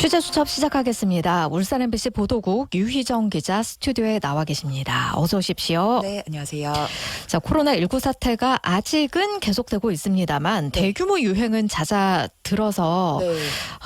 취재 수첩 시작하겠습니다. 울산 MBC 보도국 유희정 기자 스튜디오에 나와 계십니다. 어서 오십시오. 네, 안녕하세요. 자, 코로나19 사태가 아직은 계속되고 있습니다만 대규모 유행은 잦아들어서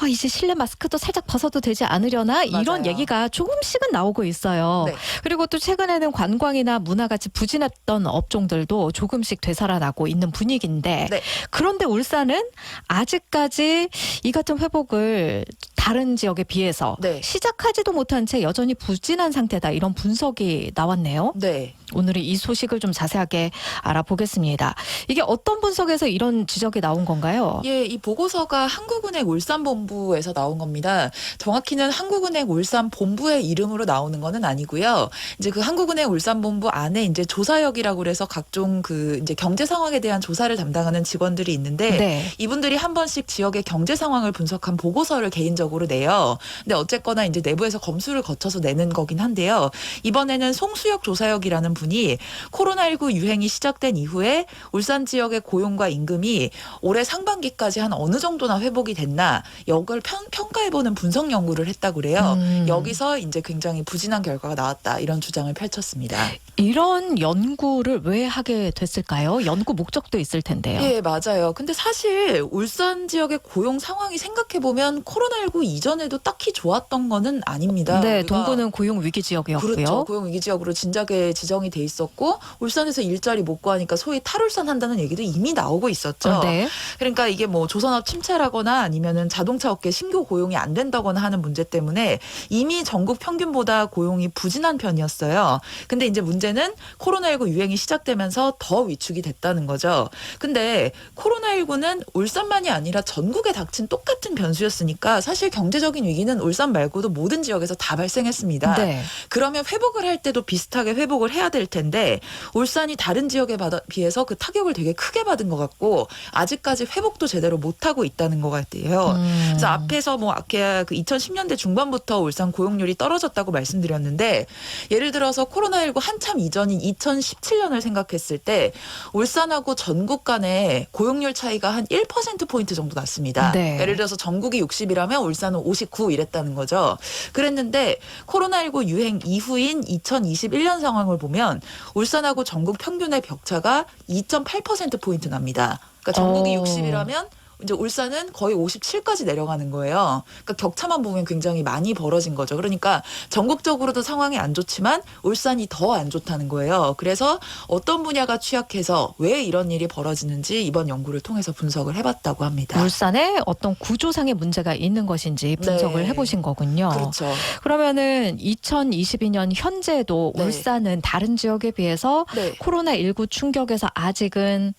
이제 실내 마스크도 살짝 벗어도 되지 않으려나 이런 맞아요. 얘기가 조금씩은 나오고 있어요. 네. 그리고 또 최근에는 관광이나 문화같이 부진했던 업종들도 조금씩 되살아나고 있는 분위기인데 네. 그런데 울산은 아직까지 이 같은 회복을 다른 지역에 비해서 네. 시작하지도 못한 채 여전히 부진한 상태다. 이런 분석이 나왔네요. 네. 오늘은 이 소식을 좀 자세하게 알아보겠습니다. 이게 어떤 분석에서 이런 지적이 나온 건가요? 예, 이 보고서가 한국은행 울산본부에서 나온 겁니다. 정확히는 한국은행 울산본부의 이름으로 나오는 거는 아니고요. 이제 그 한국은행 울산본부 안에 이제 조사역이라고 그래서 각종 그 이제 경제 상황에 대한 조사를 담당하는 직원들이 있는데 네. 이분들이 한 번씩 지역의 경제 상황을 분석한 보고서를 개인적으로 내요. 근데 어쨌거나 이제 내부에서 검수를 거쳐서 내는 거긴 한데요. 이번에는 송수혁 조사역이라는 분이 코로나19 유행이 시작된 이후에 울산 지역의 고용과 임금이 올해 상반기까지 한 어느 정도나 회복이 됐나 이걸 평가해보는 분석 연구를 했다고 그래요. 여기서 이제 굉장히 부진한 결과가 나왔다 이런 주장을 펼쳤습니다. 이런 연구를 왜 하게 됐을까요? 연구 목적도 있을 텐데요. 예, 맞아요. 근데 사실 울산 지역의 고용 상황이 생각해보면 코로나19 이전에도 딱히 좋았던 거는 아닙니다. 네, 우리가 동구는 고용 위기 지역이었고요. 그렇죠. 고용 위기 지역으로 진작에 지정이 돼 있었고 울산에서 일자리 못 구하니까 소위 탈울산 한다는 얘기도 이미 나오고 있었죠. 네. 그러니까 이게 뭐 조선업 침체라거나 아니면은 자동차 업계 신규 고용이 안 된다거나 하는 문제 때문에 이미 전국 평균보다 고용이 부진한 편이었어요. 근데 이제 문제는 코로나19 유행이 시작되면서 더 위축이 됐다는 거죠. 근데 코로나19는 울산만이 아니라 전국에 닥친 똑같은 변수였으니까 사실 경제적인 위기는 울산 말고도 모든 지역에서 다 발생했습니다. 네. 그러면 회복을 할 때도 비슷하게 회복을 해야 될 텐데 울산이 다른 지역에 비해서 그 타격을 되게 크게 받은 것 같고 아직까지 회복도 제대로 못하고 있다는 것 같아요. 그래서 앞에서 뭐 아까 그 2010년대 중반부터 울산 고용률이 떨어졌다고 말씀드렸는데 예를 들어서 코로나19 한참 이전인 2017년을 생각했을 때 울산하고 전국 간의 고용률 차이가 한 1%포인트 정도 났습니다. 네. 예를 들어서 전국이 60이라면 울산은 59 이랬다는 거죠. 그랬는데 코로나19 유행 이후인 2021년 상황을 보면 울산하고 전국 평균의 격차가 2.8%포인트 납니다. 그러니까 전국이 60이라면 이제 울산은 거의 57까지 내려가는 거예요. 그러니까 격차만 보면 굉장히 많이 벌어진 거죠. 그러니까 전국적으로도 상황이 안 좋지만 울산이 더 안 좋다는 거예요. 그래서 어떤 분야가 취약해서 왜 이런 일이 벌어지는지 이번 연구를 통해서 분석을 해봤다고 합니다. 울산에 어떤 구조상의 문제가 있는 것인지 분석을 네. 해보신 거군요. 그렇죠. 그러면은 2022년 현재도 네. 울산은 다른 지역에 비해서 네. 코로나19 충격에서 아직은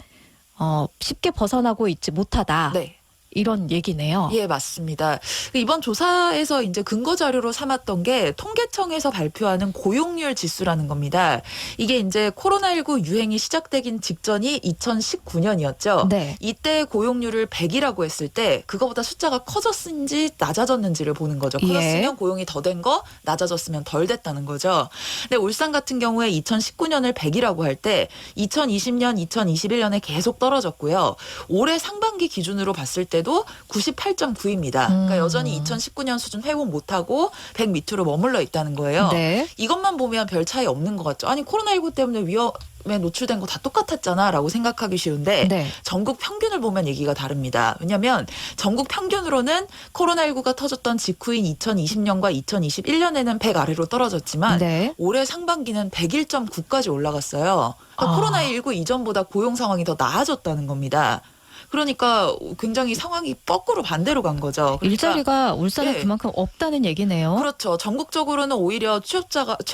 쉽게 벗어나고 있지 못하다. 네. 이런 얘기네요. 예, 맞습니다. 이번 조사에서 이제 근거 자료로 삼았던 게 통계청에서 발표하는 고용률 지수라는 겁니다. 이게 이제 코로나19 유행이 시작되긴 직전이 2019년이었죠. 네. 이때 고용률을 100이라고 했을 때 그거보다 숫자가 커졌는지 낮아졌는지를 보는 거죠. 커졌으면 예. 고용이 더 된 거, 낮아졌으면 덜 됐다는 거죠. 근데 울산 같은 경우에 2019년을 100이라고 할 때 2020년, 2021년에 계속 떨어졌고요. 올해 상반기 기준으로 봤을 때도 98.9입니다. 그러니까 여전히 2019년 수준 회복 못하고 100 밑으로 머물러 있다는 거예요. 네. 이것만 보면 별 차이 없는 것 같죠. 아니 코로나19 때문에 위험에 노출된 거 다 똑같았잖아 라고 생각하기 쉬운데 네. 전국 평균을 보면 얘기가 다릅니다. 왜냐하면 전국 평균으로는 코로나19가 터졌던 직후인 2020년과 2021년에는 100 아래로 떨어졌지만 네. 올해 상반기는 101.9까지 올라갔어요. 그러니까 코로나19 이전보다 고용 상황이 더 나아졌다는 겁니다. 그러니까 굉장히 상황이 거꾸로 반대로 간 거죠. 그러니까 일자리가 울산에 예. 그만큼 없다는 얘기네요. 그렇죠. 전국적으로는 오히려 취업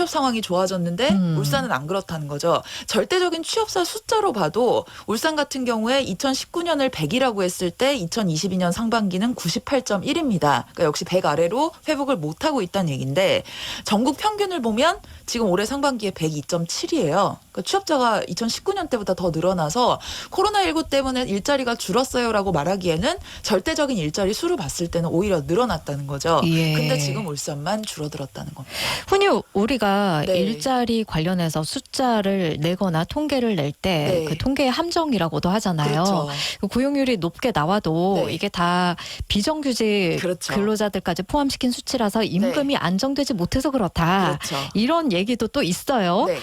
상황이 좋아졌는데 울산은 안 그렇다는 거죠. 절대적인 취업사 숫자로 봐도 울산 같은 경우에 2019년을 100이라고 했을 때 2022년 상반기는 98.1입니다. 그러니까 역시 100 아래로 회복을 못하고 있다는 얘기인데 전국 평균을 보면 지금 올해 상반기에 102.7이에요. 그러니까 취업자가 2019년 때보다 더 늘어나서 코로나19 때문에 일자리가 줄었어요라고 말하기에는 절대적인 일자리 수를 봤을 때는 오히려 늘어났다는 거죠. 예. 근데 지금 울산만 줄어들었다는 겁니다. 흔히 우리가 네. 일자리 관련해서 숫자를 내거나 통계를 낼 때 네. 그 통계의 함정이라고도 하잖아요. 그렇죠. 그 고용률이 높게 나와도 네. 이게 다 비정규직 그렇죠. 근로자들까지 포함시킨 수치라서 임금이 안정되지 못해서 그렇다. 그렇죠. 이런 얘기도 또 있어요. 네.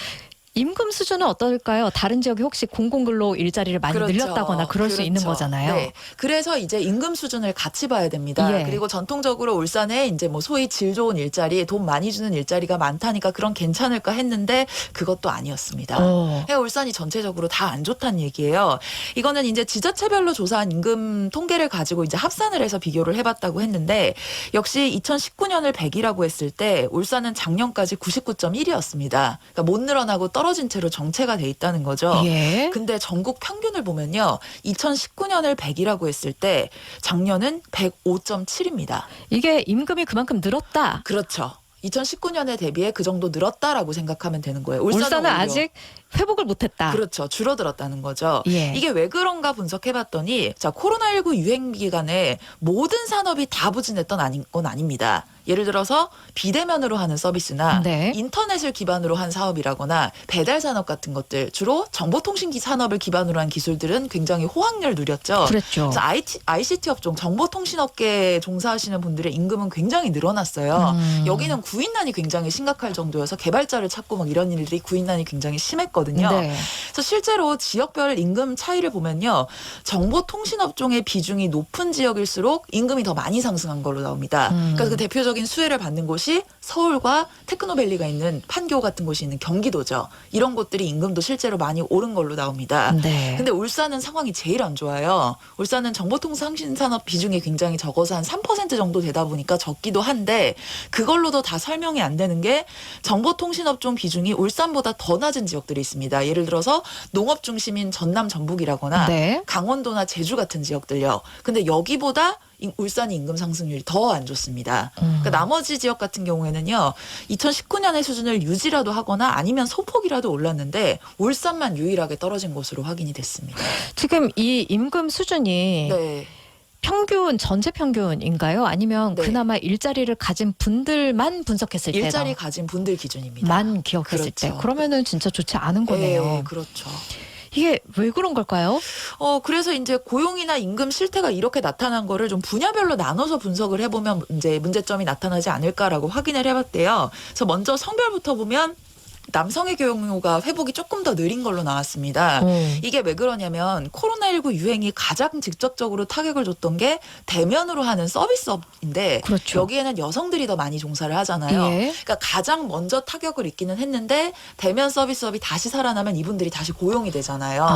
임금 수준은 어떨까요? 다른 지역이 혹시 공공근로 일자리를 많이 그렇죠. 늘렸다거나 그럴 수 있는 거잖아요. 네. 그래서 이제 임금 수준을 같이 봐야 됩니다. 예. 그리고 전통적으로 울산에 이제 뭐 소위 질 좋은 일자리, 돈 많이 주는 일자리가 많다니까 그런 괜찮을까 했는데 그것도 아니었습니다. 그러니까 울산이 전체적으로 다 안 좋다는 얘기예요. 이거는 이제 지자체별로 조사한 임금 통계를 가지고 이제 합산을 해서 비교를 해봤다고 했는데 역시 2019년을 100이라고 했을 때 울산은 작년까지 99.1이었습니다. 그러니까 못 늘어나고 떨어진 채로 정체가 돼 있다는 거죠. 예. 근데 전국 평균을 보면요. 2019년을 100이라고 했을 때 작년은 105.7입니다. 이게 임금이 그만큼 늘었다. 그렇죠. 2019년에 대비해 그 정도 늘었다라고 생각하면 되는 거예요. 울산은 오히려 아직 회복을 못했다. 그렇죠. 줄어들었다는 거죠. 예. 이게 왜 그런가 분석해봤더니 자 코로나19 유행 기간에 모든 산업이 다 부진했던 건 아닙니다. 예를 들어서 비대면으로 하는 서비스나 네. 인터넷을 기반으로 한 사업이라거나 배달 산업 같은 것들 주로 정보통신기 산업을 기반으로 한 기술들은 굉장히 호황을 누렸죠. 그랬죠. 그래서 ICT 업종 정보통신업계에 종사하시는 분들의 임금은 굉장히 늘어났어요. 여기는 구인난이 굉장히 심각할 정도여서 개발자를 찾고 막 이런 일들이 구인난이 굉장히 심했거든요. 네. 그래서 실제로 지역별 임금 차이를 보면요. 정보통신업종의 비중이 높은 지역일수록 임금이 더 많이 상승한 걸로 나옵니다. 그러니까 그 대표적인 수혜를 받는 곳이 서울과 테크노밸리가 있는 판교 같은 곳이 있는 경기도죠. 이런 곳들이 임금도 실제로 많이 오른 걸로 나옵니다. 네. 근데 울산은 상황이 제일 안 좋아요. 울산은 정보통신산업 비중이 굉장히 적어서 한 3% 정도 되다 보니까 적기도 한데 그걸로도 다 설명이 안 되는 게 정보통신업종 비중이 울산보다 더 낮은 지역들이 있습니다. 예를 들어서 농업 중심인 전남 전북이라거나 네. 강원도나 제주 같은 지역들요. 근데 여기보다 울산이 임금 상승률이 더 안 좋습니다. 그러니까 나머지 지역 같은 경우에는요. 2019년의 수준을 유지라도 하거나 아니면 소폭이라도 올랐는데 울산만 유일하게 떨어진 것으로 확인이 됐습니다. 지금 이 임금 수준이 네. 평균 전체 평균인가요? 아니면 네. 그나마 일자리를 가진 분들만 분석했을 때만 일자리 가진 분들 기준입니다. 기억했을 때 그렇죠. 그러면은 진짜 좋지 않은 거네요. 네, 그렇죠. 이게 왜 그런 걸까요? 그래서 이제 고용이나 임금 실태가 이렇게 나타난 거를 좀 분야별로 나눠서 분석을 해보면 이제 문제점이 나타나지 않을까라고 확인을 해봤대요. 그래서 먼저 성별부터 보면 남성의 경우가 회복이 조금 더 느린 걸로 나왔습니다. 이게 왜 그러냐면 코로나19 유행이 가장 직접적으로 타격을 줬던 게 대면으로 하는 서비스업인데 그렇죠. 여기에는 여성들이 더 많이 종사를 하잖아요. 예. 그러니까 가장 먼저 타격을 입기는 했는데 대면 서비스업이 다시 살아나면 이분들이 다시 고용이 되잖아요.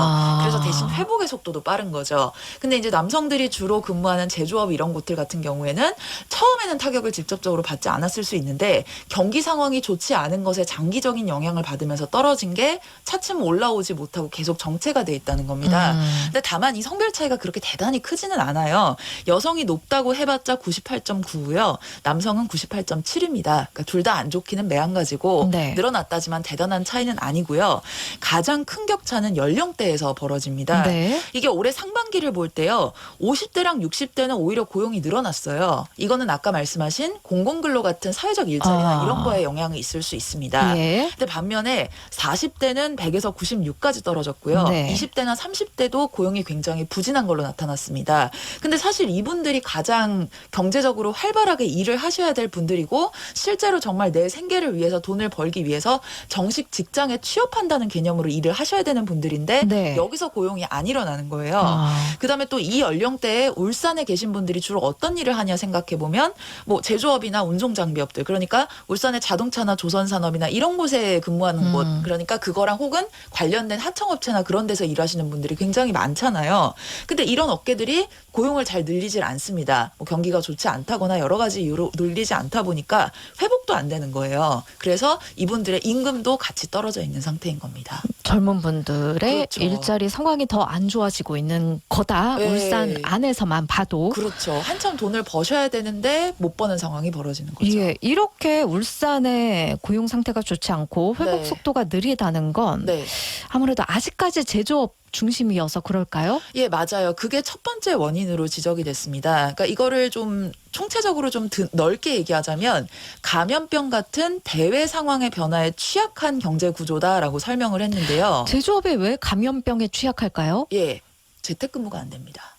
그래서 대신 회복의 속도도 빠른 거죠. 근데 이제 남성들이 주로 근무하는 제조업 이런 곳들 같은 경우에는 처음에는 타격을 직접적으로 받지 않았을 수 있는데 경기 상황이 좋지 않은 것에 장기적인 영향을 받으면서 떨어진 게 차츰 올라오지 못하고 계속 정체가 돼 있다는 겁니다. 근데 다만 이 성별 차이가 그렇게 대단히 크지는 않아요. 여성이 높다고 해봤자 98.9고요. 남성은 98.7입니다. 그러니까 둘 다 안 좋기는 매한가지고 네. 늘어났다지만 대단한 차이는 아니고요. 가장 큰 격차는 연령대에서 벌어집니다. 네. 이게 올해 상반기를 볼 때요. 50대랑 60대는 오히려 고용이 늘어났어요. 이거는 아까 말씀하신 공공근로 같은 사회적 일자리나 이런 거에 영향이 있을 수 있습니다. 예. 근데 반면에 40대는 100에서 96까지 떨어졌고요. 네. 20대나 30대도 고용이 굉장히 부진한 걸로 나타났습니다. 근데 사실 이분들이 가장 경제적으로 활발하게 일을 하셔야 될 분들이고 실제로 정말 내 생계를 위해서 돈을 벌기 위해서 정식 직장에 취업한다는 개념으로 일을 하셔야 되는 분들인데 네. 여기서 고용이 안 일어나는 거예요. 그다음에 또 이 연령대에 울산에 계신 분들이 주로 어떤 일을 하냐 생각해 보면 뭐 제조업이나 운송 장비업들 그러니까 울산의 자동차나 조선산업이나 이런 곳에 근무하는 곳 그러니까 그거랑 혹은 관련된 하청업체나 그런 데서 일하시는 분들이 굉장히 많잖아요. 근데 이런 업계들이 고용을 잘 늘리질 않습니다. 뭐 경기가 좋지 않다거나 여러 가지 이유로 늘리지 않다 보니까 회복도 안 되는 거예요. 그래서 이분들의 임금도 같이 떨어져 있는 상태인 겁니다. 젊은 분들의 그렇죠. 일자리 상황이 더 안 좋아지고 있는 거다. 네. 울산 안에서만 봐도. 그렇죠. 한참 돈을 버셔야 되는데 못 버는 상황이 벌어지는 거죠. 예, 이렇게 울산의 고용 상태가 좋지 않고 회복 네. 속도가 느리다는 건 네. 아무래도 아직까지 제조업 중심이어서 그럴까요? 예, 맞아요. 그게 첫 번째 원인으로 지적이 됐습니다. 그러니까 이거를 좀 총체적으로 좀 넓게 얘기하자면 감염병 같은 대외 상황의 변화에 취약한 경제 구조다라고 설명을 했는데요. 제조업이 왜 감염병에 취약할까요? 예, 재택근무가 안 됩니다.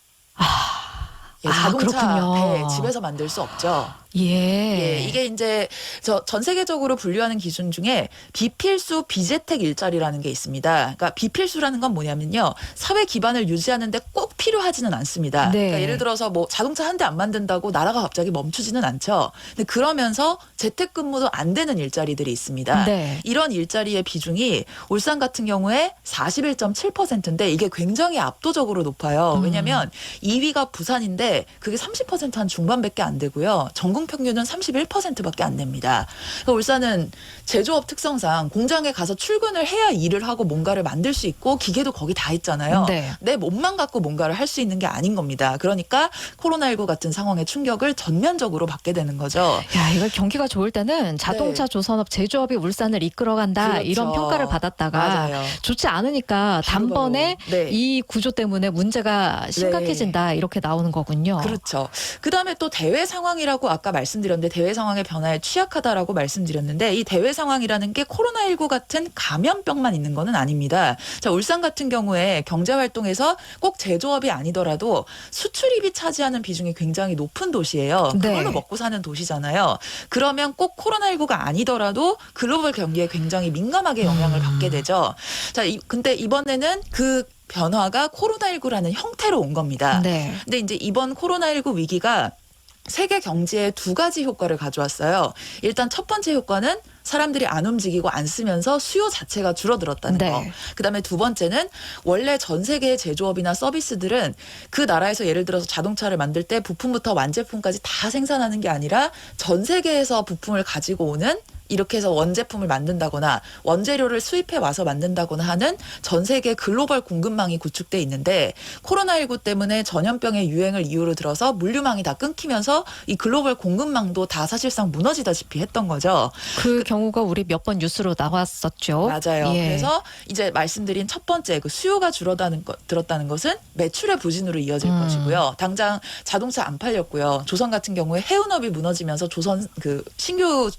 예, 아, 자동차 그렇군요. 배 집에서 만들 수 없죠. 예. 예, 이게 이제 전 세계적으로 분류하는 기준 중에 비필수 비재택 일자리라는 게 있습니다. 그러니까 비필수라는 건 뭐냐면요. 사회 기반을 유지하는데 꼭 필요하지는 않습니다. 네. 그러니까 예를 들어서 뭐 자동차 한 대 안 만든다고 나라가 갑자기 멈추지는 않죠. 근데 그러면서 재택근무도 안 되는 일자리들이 있습니다. 네. 이런 일자리의 비중이 울산 같은 경우에 41.7%인데 이게 굉장히 압도적으로 높아요. 왜냐하면 2위가 부산인데 그게 30%한 중반밖에 안 되고요. 전국 평균은 31%밖에 안 됩니다. 그러니까 울산은 제조업 특성상 공장에 가서 출근을 해야 일을 하고 뭔가를 만들 수 있고 기계도 거기 다 있잖아요. 네. 내 몸만 갖고 뭔가를 할 수 있는 게 아닌 겁니다. 그러니까 코로나19 같은 상황의 충격을 전면적으로 받게 되는 거죠. 야, 이걸 경기가 좋을 때는 자동차 조선업 제조업이 울산을 이끌어간다 그렇죠. 이런 평가를 받았다가 맞아요. 좋지 않으니까 단번에 네. 이 구조 때문에 문제가 심각해진다 이렇게 나오는 거군요. 그렇죠. 그다음에 또 대외 상황이라고 아까 말씀드렸는데 대외 상황의 변화에 취약하다라고 말씀드렸는데 이 대외 상황이라는 게 코로나19 같은 감염병만 있는 거는 아닙니다. 자, 울산 같은 경우에 경제 활동에서 꼭 제조업이 아니더라도 수출입이 차지하는 비중이 굉장히 높은 도시예요. 그걸로 네. 먹고 사는 도시잖아요. 그러면 꼭 코로나19가 아니더라도 글로벌 경기에 굉장히 민감하게 영향을 받게 되죠. 자, 근데 이번에는 그 변화가 코로나19라는 형태로 온 겁니다. 네. 근데 이제 이번 코로나19 위기가 세계 경제에 두 가지 효과를 가져왔어요. 일단 첫 번째 효과는 사람들이 안 움직이고 안 쓰면서 수요 자체가 줄어들었다는 네. 거. 그다음에 두 번째는 원래 전 세계의 제조업이나 서비스들은 그 나라에서 예를 들어서 자동차를 만들 때 부품부터 완제품까지 다 생산하는 게 아니라 전 세계에서 부품을 가지고 오는 이렇게 해서 원제품을 만든다거나 원재료를 수입해 와서 만든다거나 하는 전 세계 글로벌 공급망이 구축돼 있는데 코로나19 때문에 전염병의 유행을 이유로 들어서 물류망이 다 끊기면서 이 글로벌 공급망도 다 사실상 무너지다시피 했던 거죠. 그 경우가 우리 몇 번 뉴스로 나왔었죠. 맞아요. 예. 그래서 이제 말씀드린 첫 번째 그 수요가 들었다는 것은 매출의 부진으로 이어질 것이고요. 당장 자동차 안 팔렸고요. 조선 같은 경우에 해운업이 무너지면서 조선 그 신규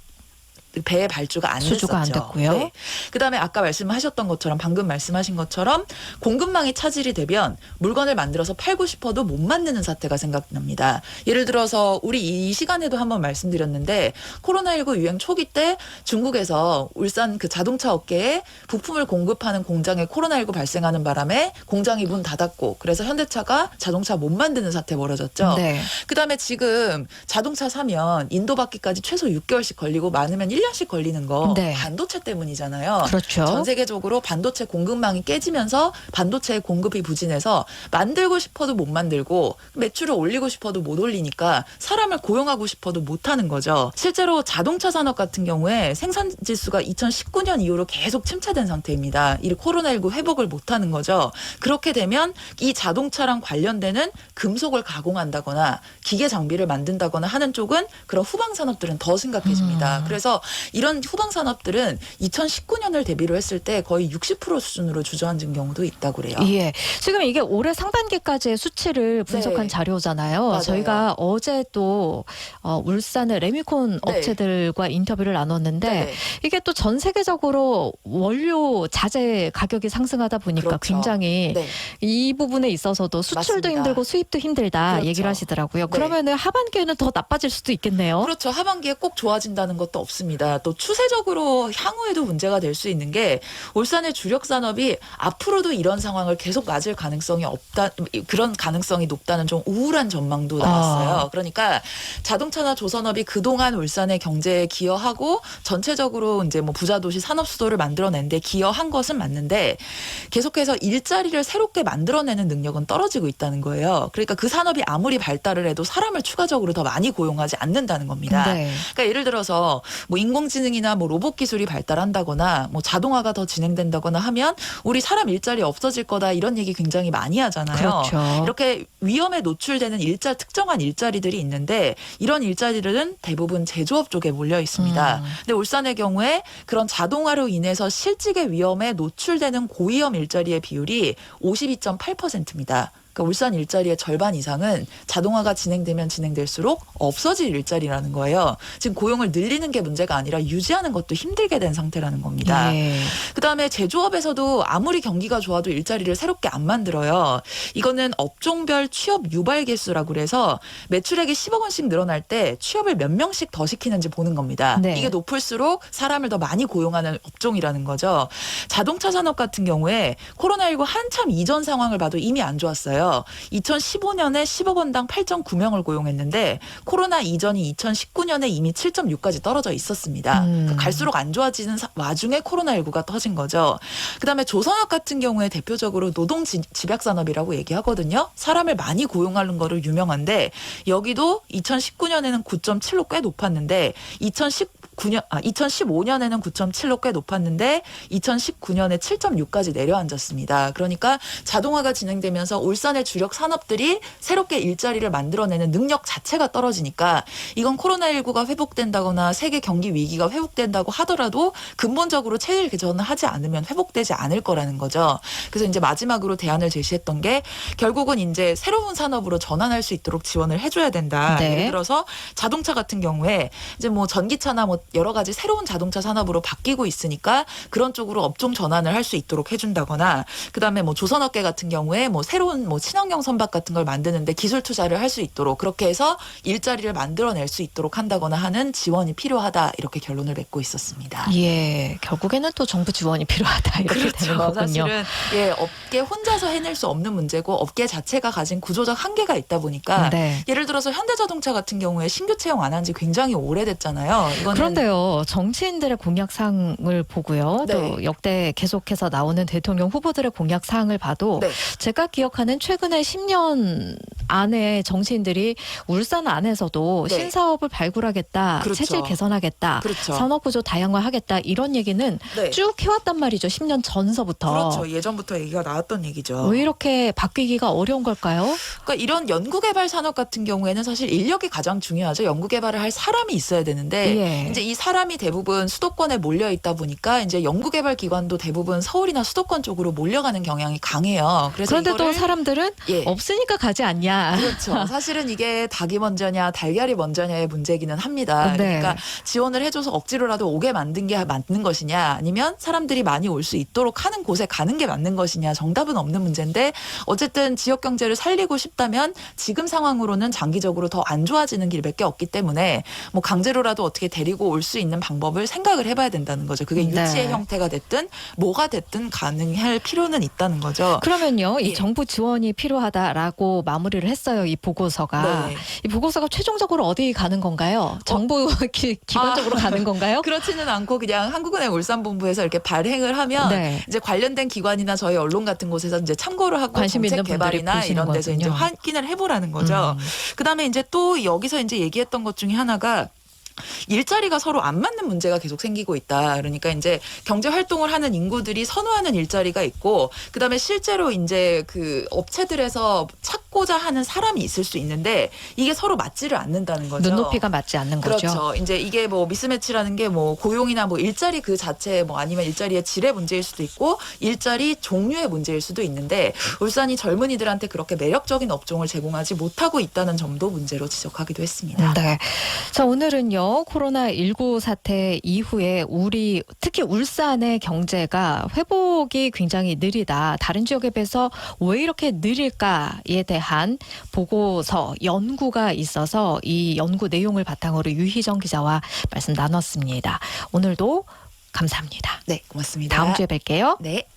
배의 발주가 안 수주가 안 됐었죠. 됐고요. 네. 그다음에 아까 말씀하셨던 것처럼 방금 말씀하신 것처럼 공급망이 차질이 되면 물건을 만들어서 팔고 싶어도 못 만드는 사태가 생각납니다. 예를 들어서 우리 이 시간에도 한번 말씀드렸는데 코로나19 유행 초기 때 중국에서 울산 그 자동차 업계에 부품을 공급하는 공장에 코로나19 발생하는 바람에 공장이 문 닫았고 그래서 현대차가 자동차 못 만드는 사태 벌어졌죠. 네. 그다음에 지금 자동차 사면 인도 받기까지 최소 6개월씩 걸리고 많으면 1년씩 걸리는 거 네. 반도체 때문이잖아요. 그렇죠. 전 세계적으로 반도체 공급망이 깨지면서 반도체의 공급이 부진해서 만들고 싶어도 못 만들고 매출을 올리고 싶어도 못 올리니까 사람을 고용하고 싶어도 못 하는 거죠. 실제로 자동차 산업 같은 경우에 생산 지수가 2019년 이후로 계속 침체된 상태입니다. 이 코로나19 회복을 못 하는 거죠. 그렇게 되면 이 자동차랑 관련되는 금속을 가공한다거나 기계 장비를 만든다거나 하는 쪽은 그런 후방 산업들은 더 심각해집니다. 그래서 이런 후방 산업들은 2019년을 대비로 했을 때 거의 60% 수준으로 주저앉은 경우도 있다고 그래요. 예. 지금 이게 올해 상반기까지의 수치를 분석한 네. 자료잖아요. 맞아요. 저희가 어제 또 울산의 레미콘 네. 업체들과 인터뷰를 나눴는데 네. 이게 또 전 세계적으로 원료 자재 가격이 상승하다 보니까 그렇죠. 굉장히 네. 이 부분에 있어서도 수출도 맞습니다. 힘들고 수입도 힘들다 그렇죠. 얘기를 하시더라고요. 네. 그러면은 하반기에는 더 나빠질 수도 있겠네요. 그렇죠. 하반기에 꼭 좋아진다는 것도 없습니다. 맞습니다. 또 추세적으로 향후에도 문제가 될 수 있는 게 울산의 주력 산업이 앞으로도 이런 상황을 계속 맞을 가능성이 없다, 그런 가능성이 높다는 좀 우울한 전망도 나왔어요. 그러니까 자동차나 조선업이 그동안 울산의 경제에 기여하고 전체적으로 이제 뭐 부자 도시 산업 수도를 만들어낸데 기여한 것은 맞는데 계속해서 일자리를 새롭게 만들어내는 능력은 떨어지고 있다는 거예요. 그러니까 그 산업이 아무리 발달을 해도 사람을 추가적으로 더 많이 고용하지 않는다는 겁니다. 네. 그러니까 예를 들어서 뭐 인공지능이나 뭐 로봇 기술이 발달한다거나 뭐 자동화가 더 진행된다거나 하면 우리 사람 일자리 없어질 거다 이런 얘기 굉장히 많이 하잖아요. 그렇죠. 이렇게 위험에 노출되는 특정한 일자리들이 있는데 이런 일자리들은 대부분 제조업 쪽에 몰려 있습니다. 근데 울산의 경우에 그런 자동화로 인해서 실직의 위험에 노출되는 고위험 일자리의 비율이 52.8%입니다. 그러니까 울산 일자리의 절반 이상은 자동화가 진행되면 진행될수록 없어질 일자리라는 거예요. 지금 고용을 늘리는 게 문제가 아니라 유지하는 것도 힘들게 된 상태라는 겁니다. 예. 그다음에 제조업에서도 아무리 경기가 좋아도 일자리를 새롭게 안 만들어요. 이거는 업종별 취업 유발 개수라고 그래서 매출액이 10억 원씩 늘어날 때 취업을 몇 명씩 더 시키는지 보는 겁니다. 네. 이게 높을수록 사람을 더 많이 고용하는 업종이라는 거죠. 자동차 산업 같은 경우에 코로나19 한참 이전 상황을 봐도 이미 안 좋았어요. 2015년에 10억 원당 8.9명을 고용했는데 코로나 이전이 2019년에 이미 7.6까지 떨어져 있었습니다. 그러니까 갈수록 안 좋아지는 와중에 코로나19가 터진 거죠. 그다음에 조선업 같은 경우에 대표적으로 노동 집약 산업이라고 얘기하거든요. 사람을 많이 고용하는 거로 유명한데 여기도 2019년에는 9.7로 꽤 높았는데 2015년에는 9.7로 꽤 높았는데 2019년에 7.6까지 내려앉았습니다. 그러니까 자동화가 진행되면서 울산의 주력 산업들이 새롭게 일자리를 만들어내는 능력 자체가 떨어지니까 이건 코로나19가 회복된다거나 세계 경기 위기가 회복된다고 하더라도 근본적으로 체질 개선을 하지 않으면 회복되지 않을 거라는 거죠. 그래서 이제 마지막으로 대안을 제시했던 게 결국은 이제 새로운 산업으로 전환할 수 있도록 지원을 해줘야 된다. 네. 예를 들어서 자동차 같은 경우에 이제 뭐 전기차나 뭐 여러 가지 새로운 자동차 산업으로 바뀌고 있으니까 그런 쪽으로 업종 전환을 할 수 있도록 해준다거나 그다음에 뭐 조선업계 같은 경우에 뭐 새로운 뭐 친환경 선박 같은 걸 만드는데 기술 투자를 할 수 있도록 그렇게 해서 일자리를 만들어낼 수 있도록 한다거나 하는 지원이 필요하다 이렇게 결론을 맺고 있었습니다. 예, 결국에는 또 정부 지원이 필요하다 이렇게 되는 그렇죠. 거군요. 사실은 업계 혼자서 해낼 수 없는 문제고 업계 자체가 가진 구조적 한계가 있다 보니까 네. 예를 들어서 현대자동차 같은 경우에 신규 채용 안 한 지 굉장히 오래됐잖아요. 이거는 그런데요, 정치인들의 공약사항을 보고요, 네. 또 역대 계속해서 나오는 대통령 후보들의 공약사항을 봐도 네. 제가 기억하는 최근에 10년 안에 정치인들이 울산 안에서도 네. 신사업을 발굴하겠다, 그렇죠. 체질 개선하겠다, 그렇죠. 산업구조 다양화하겠다 이런 얘기는 네. 쭉 해왔단 말이죠. 10년 전서부터. 그렇죠. 예전부터 얘기가 나왔던 얘기죠. 왜 이렇게 바뀌기가 어려운 걸까요? 그러니까 이런 연구개발 산업 같은 경우에는 사실 인력이 가장 중요하죠. 연구개발을 할 사람이 있어야 되는데 예. 이제 이 사람이 대부분 수도권에 몰려 있다 보니까 이제 연구개발 기관도 대부분 서울이나 수도권 쪽으로 몰려가는 경향이 강해요. 그래서 그런데 또 이거를 사람들은 예. 없으니까 가지 않냐. 그렇죠. 사실은 이게 닭이 먼저냐 달걀이 먼저냐의 문제이기는 합니다. 네. 그러니까 지원을 해줘서 억지로라도 오게 만든 게 맞는 것이냐 아니면 사람들이 많이 올 수 있도록 하는 곳에 가는 게 맞는 것이냐 정답은 없는 문제인데 어쨌든 지역 경제를 살리고 싶다면 지금 상황으로는 장기적으로 더 안 좋아지는 길밖에 없기 때문에 뭐 강제로라도 어떻게 데리고 올 수 있는 방법을 생각을 해봐야 된다는 거죠. 그게 유치의 네. 형태가 됐든 뭐가 됐든 가능할 필요는 있다는 거죠. 그러면요, 이 예. 정부 지원이 필요하다라고 마무리를 했어요. 이 보고서가. 네. 이 보고서가 최종적으로 어디 가는 건가요? 정부 기관적으로 가는 건가요? 그렇지는 않고 그냥 한국은행 울산본부에서 이렇게 발행을 하면 네. 이제 관련된 기관이나 저희 언론 같은 곳에서 이제 참고를 하고 관심 정책 있는 분들이 개발이나 보시는 이런 데서 이제 거군요. 확인을 해보라는 거죠. 그다음에 이제 또 여기서 이제 얘기했던 것 중에 하나가 일자리가 서로 안 맞는 문제가 계속 생기고 있다. 그러니까 이제 경제 활동을 하는 인구들이 선호하는 일자리가 있고 그다음에 실제로 이제 그 업체들에서 찾고자 하는 사람이 있을 수 있는데 이게 서로 맞지를 않는다는 거죠. 눈높이가 맞지 않는 거죠. 그렇죠. 이제 이게 뭐 미스매치라는 게 뭐 고용이나 뭐 일자리 그 자체 뭐 아니면 일자리의 질의 문제일 수도 있고 일자리 종류의 문제일 수도 있는데 울산이 젊은이들한테 그렇게 매력적인 업종을 제공하지 못하고 있다는 점도 문제로 지적하기도 했습니다. 네. 자, 오늘은요, 오늘은요, 코로나19 사태 이후에 우리 특히 울산의 경제가 회복이 굉장히 느리다. 다른 지역에 비해서 왜 이렇게 느릴까에 대한 보고서, 연구가 있어서 이 연구 내용을 바탕으로 유희정 기자와 말씀 나눴습니다. 오늘도 감사합니다. 네, 고맙습니다. 다음 주에 뵐게요. 네.